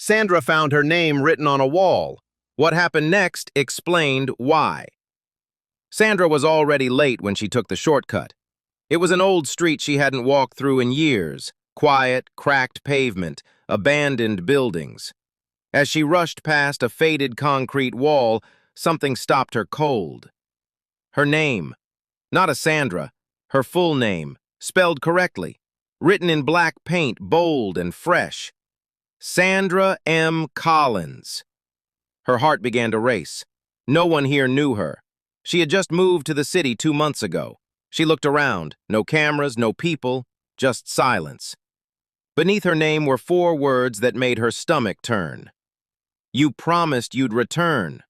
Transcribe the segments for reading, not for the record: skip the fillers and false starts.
Sandra found her name written on a wall. What happened next explained why. Sandra was already late when she took the shortcut. It was an old street she hadn't walked through in years, quiet, cracked pavement, abandoned buildings. As she rushed past a faded concrete wall, something stopped her cold. Her name. Not a Sandra, her full name, spelled correctly, written in black paint, bold and fresh. Sandra M. Collins. Her heart began to race. No one here knew her. She had just moved to the city 2 months ago. She looked around. No cameras, no people, just silence. Beneath her name were 4 words that made her stomach turn. You promised you'd return.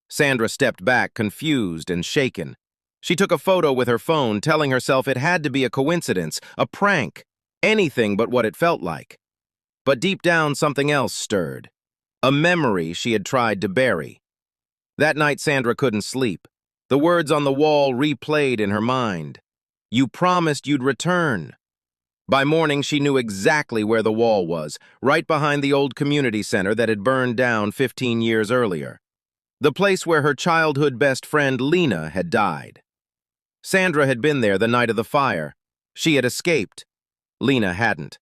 Sandra stepped back, confused and shaken. She took a photo with her phone, telling herself it had to be a coincidence, a prank, anything but what it felt like. But deep down, something else stirred. A memory she had tried to bury. That night, Sandra couldn't sleep. The words on the wall replayed in her mind. You promised you'd return. By morning, she knew exactly where the wall was, right behind the old community center that had burned down 15 years earlier. The place where her childhood best friend, Lena, had died. Sandra had been there the night of the fire. She had escaped. Lena hadn't.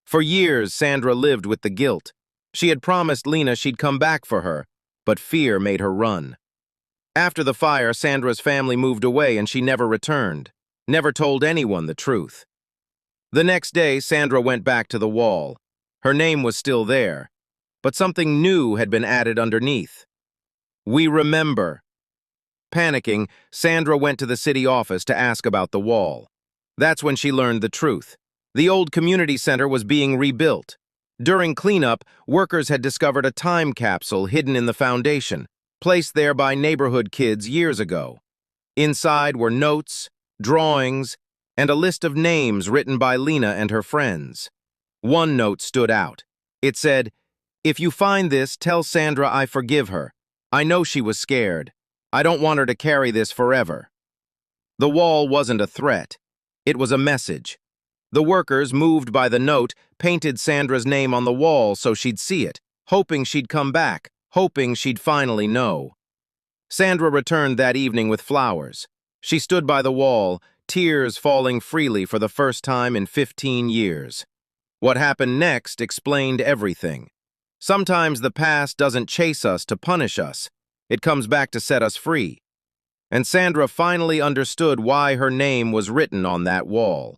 For years, Sandra lived with the guilt. She had promised Lena she'd come back for her, but fear made her run. After the fire, Sandra's family moved away and she never returned, never told anyone the truth. The next day, Sandra went back to the wall. Her name was still there, but something new had been added underneath. We remember. Panicking, Sandra went to the city office to ask about the wall. That's when she learned the truth. The old community center was being rebuilt. During cleanup, workers had discovered a time capsule hidden in the foundation, placed there by neighborhood kids years ago. Inside were notes, drawings, and a list of names written by Lena and her friends. One note stood out. It said, "If you find this, tell Sandra I forgive her. I know she was scared. I don't want her to carry this forever." The wall wasn't a threat. It was a message. The workers, moved by the note, painted Sandra's name on the wall so she'd see it, hoping she'd come back, hoping she'd finally know. Sandra returned that evening with flowers. She stood by the wall, tears falling freely for the first time in 15 years. What happened next explained everything. Sometimes the past doesn't chase us to punish us. It comes back to set us free. And Sandra finally understood why her name was written on that wall.